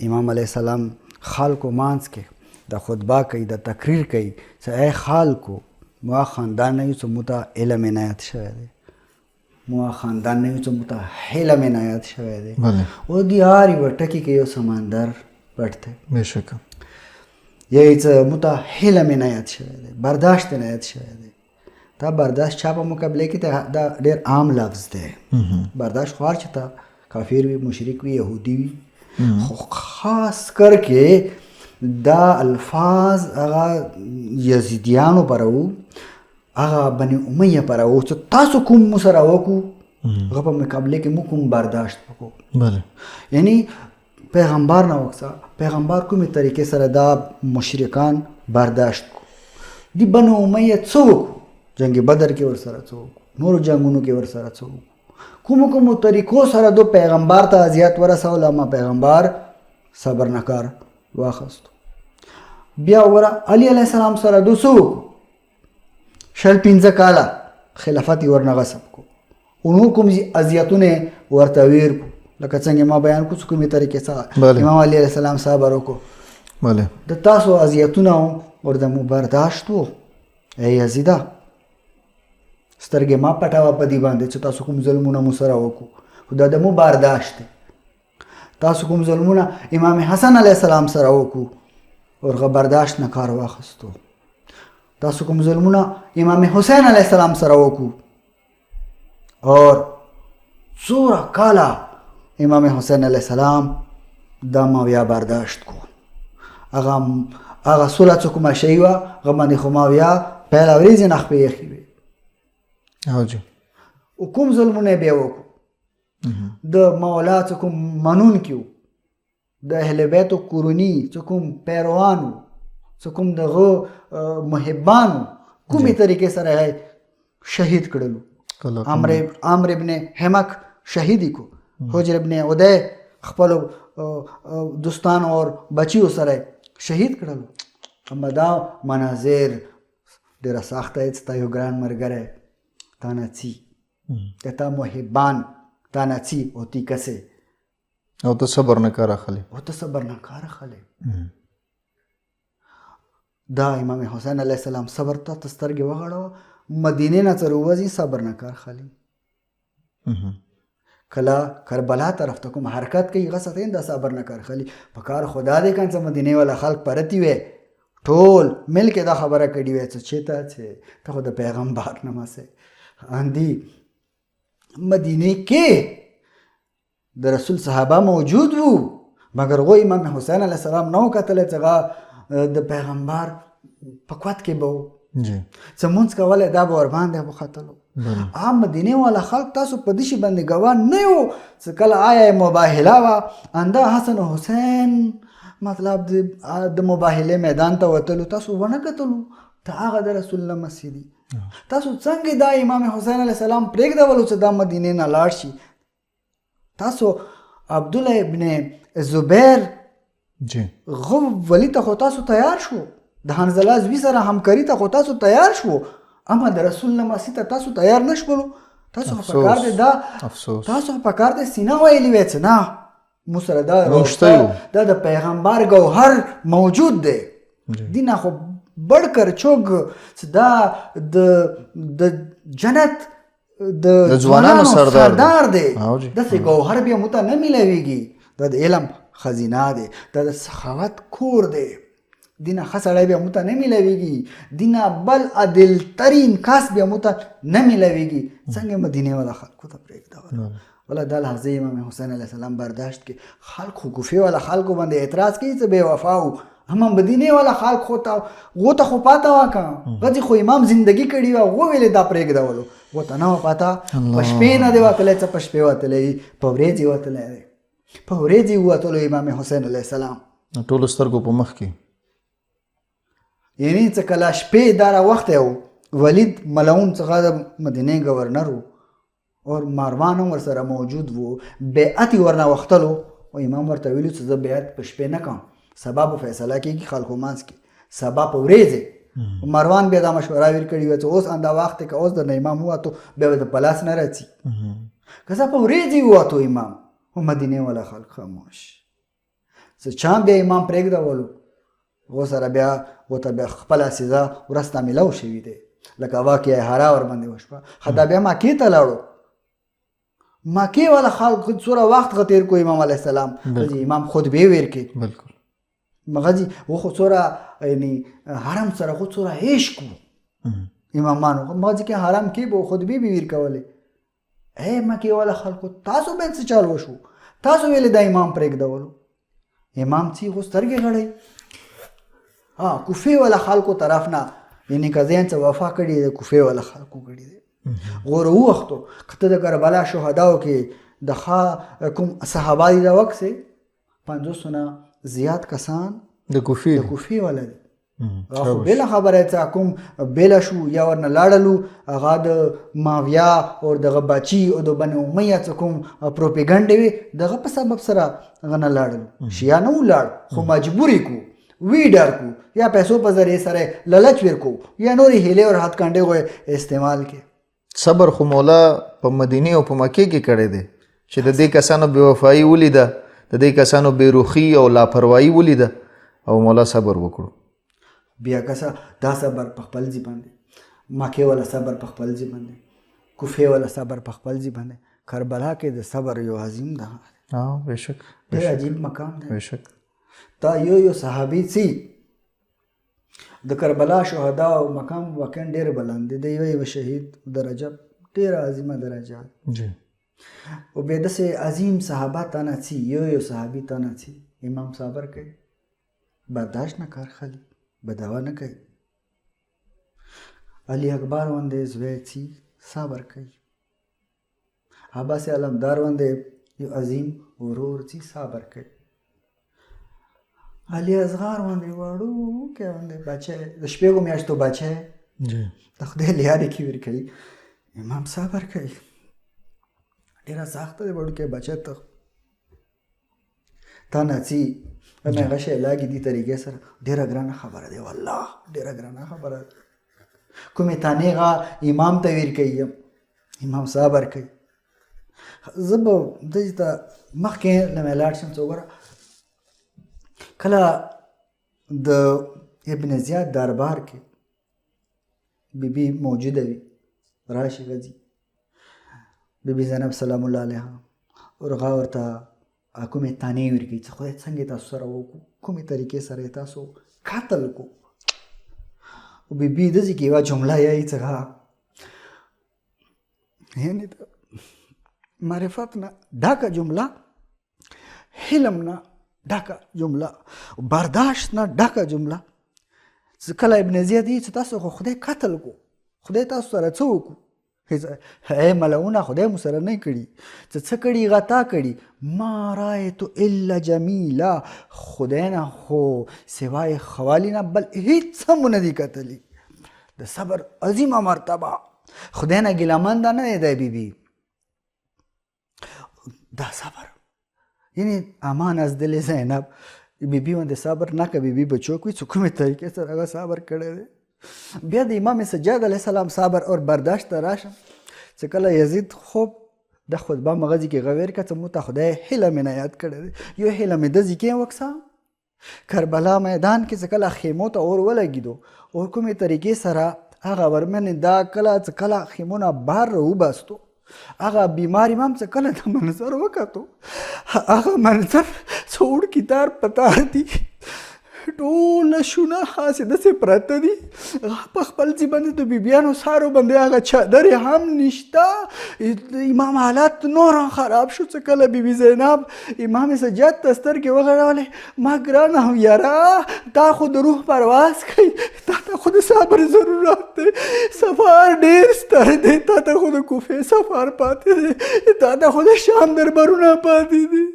امام علیه السلام خلکو مانځ کې د خطبه کوي، د تقریر کوي چې ای خلکو ما خاندان نه یو چې موته علم عنایت شوی دی، ما خاندان نه یو چې موته حلم عنایت شوی دی. او دی هر یوه ټکي کې یو سمندر پټ دی، بېشکه یی چې موته حلم عنایت شوی دی، برداشت عنایت شوی دی. دا برداشت چا په مقابله کې دا ډېر عام لفظ دی. برداشت خو هر چې ته کافر وي، مشرک وي، یهودي وي، خو خاص کر کې دا الفاظ هغه یزیدیانو پر وو، هغه بني امیه پر وو چې تاسو کوم مو سره وکړو هغه په مقابله کې موږ کوم برداشت وکړو. بله یعنی پیغمبر نه وکړه، پیغمبر کومې طریقې سره دا مشرکان برداشت کو. دی بني امیه څه وکړو؟ جنگ بدر کې ورسره څه وکړو، نورو جنګونو کې ورسره څه وکړو، کومو طریقو سره دو پیغمبر ته اذیت ورسول، اما پیغمبر صبر نکار واخستو. بیا وره علی علیه السلام سره دو څه وکړو، 15 کاله خلافت یې ورنه غصب کو، او نور کوم اذیتونه ورته ویر کو، لکه څنګه ما بیان کو چې کومې طریقې سره امام علی علیه السلام صبر وکړو. بله د تاسو اذیتونه ورته مو برداشت وو. ای یزیده سترګې ما پټاوه په دې باندې چې تاسو کوم ظلمونه مو سره وکړو، خو دا د مو برداشت دی. تاسو کوم ظلمونه امام حسن علیه السلام سره وکړو، ورغه برداشت نه کار واخستو. تاسو کوم ظلمونه امام حسین علیه السلام سره وکړو، اور څومره کاله امام حسین علیه السلام دا ما بیا برداشت کو. هغه صلح چې کومه شوې وه هغه باندې خو ما بیا پیله ورځې نه خپې ایښې وې. او کوم ظلمونه بیا وکړو، د مولا چې کوم منونکي وو، د اهل بیتو کورني چې کوم پیروانو، چې کوم دغه محبانو، کومې طریقې سره شهید کړلو. عمرو ابن حمک شهیدی کو، حجر ابن عدی خپلو دوستانو اور بچیو سره شهید کړلو. اما دا مناظر ډېره سخته دی چې تا یو ګران ملګری تا نڅي، د تا محبان تا نڅي او تی کسې او ته صبر نه کار اخلې، او ته صبر نه کار اخلې. دا امام حسین علیه السلام صبر ته سترګې وغړوه، مدینې نه چې راوځي صبر نه کار اخلي. کله کربلا طرف ته کوم حرکت کوي هغه ساتین دا صبر نه کار اخلي. په کار خدا دی کنه چې مدینې والا خلک پرتی وي ټول مل کې دا خبره کړې وي چې چېته چې ته خو د پیغمبر نه مسې اندی. مدینې کې د رسول صحابه موجود وو، مګر هغوی امام حسین علیه السلام نه و کتلی چې هغه د پیغمبر په قوت کې به و، چې مونځ کولی دا به ورباندې وختلو. عام مدینې والا خلک تاسو په دې شي باندې ګواه نه یو چې کله آیا مباهله وه انده حسن و حسین مطلب د مباهله میدان ته وتلو، تاسو ونه کتلو ته هغه د رسول الله مسیح دی. تاسو څنګه دا امام حسین علیه السلام پرېږدولو چې دا مدینې نه لاړ شي؟ تاسو عبدالله ابن زبیر غو ولی ته خو تاسو تیار شو، د حنظله زوی سره همکاري ته خو تاسو تیار شو، اما د رسول الله مسیح ته تاسو تیار نه شولو. تاسو په کار دی دا تاسو په کار دی سینه ویلي وی چې نه مو سره دا د پیغمبر ګوهر موجود دی. دینه خو بڑکر چوگ دا د جنت د ځوانانو سردار دی. داسې ګوهر بیا موته نه میلاویږي. دا د علم خزینه دی، دا د سخاوت کور دی. دینه ښه سړی بیا موته نه میلاویږي، دینه بل عادل ترین کس بیا موته نه میلاویږي. څنګه مدینې والا خلکو ته پرېږدول. ولا دا لحظه امام حسین علیه السلام برداشت کې خلک خو کوفې والا خلکو باندې اعتراض کوي چې بې وفا و، اما مدینې والا خلک خو ته خو پاته وکړه غځې خو امام زندگی کړې وه وویلې دا پرېږدولو ورته نه وه پاته. په شپې نه دی وتلی څه په شپې وتلی، په ورځې وتلی دی، په ورځې ووتلو امام حسین علیه السلام ټولو سترګو په مخ کې. یعنی چې کله شپې دا راوختی و، ولید ملعون څخه د مدینې ګورنر و اور ماروان هم ورسره موجود و، بیعت یې ورنه وختلو او امام ورته ویلو چې زه بیعت په شپې نه کوم، سبا به فیصله کېږي خلکو منځ کې، سبا په ورځې. مروان بیا دا مشوره ویل کړې وه چې اوس اندا وخت که اوس د امام ووتو بیا به د په لاس نه راځي، که زه په ورځې ووتو امام و مدینې والا خلک خاموش. چا بیا امام پرېږدولو هغو سره بیا ورته بیا خپله سزا ورسته میلاو شوي دی لکه واقع حرا ورباندې وشوه ښه دا بیا مکې ته لاړو مکې والا خلق څومره وخت تیر کو امام علیه السلام امام خطبې ویرکې بالکل مغزي و خو څومره یعنی حرم سره خو څومره عشق و امامانو مغزي کې حرم کې به خطبې به ویر کولې اے مکې والا خلقو تاسو به څه چال وشو تاسو ویلې دا امام پرېږدولو امام چې خو سترګې غړی کوفې والا خلقو طرف نه یعنی که ځان څه وفا کړي د کوفې والا خلقو کړي دی غوره ووختو که ته د کربلا شهداو کې د کوم صحابه دي دا وخت سې 500 نه زیات کسان د کوفې والا دي خو بله خبره څه کوم بله شو یا ورنه لاړلو هغه د ماویا او دغه بچي او د بني امیه څه کوم پروپیګنډې وي دغه په سبب سره هغه نه لاړلو شیا نه ولاړ خو مجبوري کو وی ډر کو یا پیسو په ذریعه سره لالچ ورکو یا نورې هیلې او هات کانډې غوې استعمال کې صبر خو مولا په مدینه او په مکې کې کړی دی چې د دې کسانو بې وفایي ولیده د دې کسانو بېروخي او لاپروایي ولیده او مولا صبر وکړو بیا کسا دا صبر په خپل ځای باندې مکې والا صبر په خپل ځای باندې کوفې والا صبر په خپل ځای باندې کربلا کې د صبر یو عظیم ده بېشک ډېر عجیب مقام دی بېشک تا یو صحابي سي د کربلا شهدا او مقام واقعا ډېر بلند دی د یو شهید درجه ډېره عظیمه درجه جی او بیا داسې عظیم صحابه تا نه څي یو صحابي تا نه څي امام صبر کوي برداشت نه کار خالي بدوا نه کوي علي اکبر باندې زوی څي صبر کوي عباس علمدار باندې یو عظیم ورور څي صبر کوي علي اصغر باندې وړو کې باندې بچی د شپږو میاشتو بچی جی د خدای لارې کې ورکوي امام صبر کوي ډېره سخته دی وړوکی بچی ته تا نڅي مې هغه شی لاګي دې طریقې سره ډېره ګرانه خبره دی والله ډېره ګرانه خبره ده کومې تانې هغه امام ته ویر کوي امام صبر کوي زه به دې ته مخکې له مې لاړ شم څه وګوره کله د ابن زیاد دربار کې بیبي موجوده وي راشي غځي بیبي زینب سلام الله علیها ورغه ورته کومې تانې ورکوي چې خدای څنګه تاسو سره وکړو کومې طریقې سره تاسو قتل کو او بیبي داسې کې یوه جمله یایي څه یعنې د معرفت نه ډکه جمله حلم نه ډکه جمله برداشت نه ډکه جمله چې کله ابن زیاد یې چې تاسو خو خدای قتل کو خدای تاسو سره څه وکړو اے ملعونه خدای مو سره نه کړي چې څه کړي هغه تا کړي ما رایتو الا جمیلا خدای نه خو سوای خوالي نه بل هیڅ هم نه دي کتلي د صبر عظیمه مرتبه خدای نه ګیلهمنده نه دی بیبي دا صبر یعنی امان از دل زینب بیبي باندې صبر نه کوي بیبي بچو کوي څه کومې طریقې سره هغه صبر کړی دی بیا د امام سجاد علیه السلام صبر اور برداشت ته راشم چې کله یزید خوب د خطبه مغزي کې غویر که څه مو ته خدای هیله مې نه یاد کړی دی یو هیله مې داسې کې وکسه کربلا میدان کې چې کله خیمو ته اور ولګېدو اور کومې طریقې سره هغه ورمنې دا کله چې کله خیمونه بار راوباستو هغه بیمار امام څه کله د منظر وکتو هغه منظر څه وړکي تار په تار دي ټول شونه هسې داسې پرته دي په خپل ځای باندې د بیبیانو سارو باندې هغه چادرې هم نشته امام حالات نور هم خراب شو څه کله بیبي زینب امام سجاد ته سترګې وغړولې ما ګرانه یاره تا خو د روح پرواز کوي تا ته خو د صبر ضرورت دی سفر ډېر ستر دی تا ته خو د کوفې سفر پاتې دی تا ته خو د شام دربارونه پاتې دي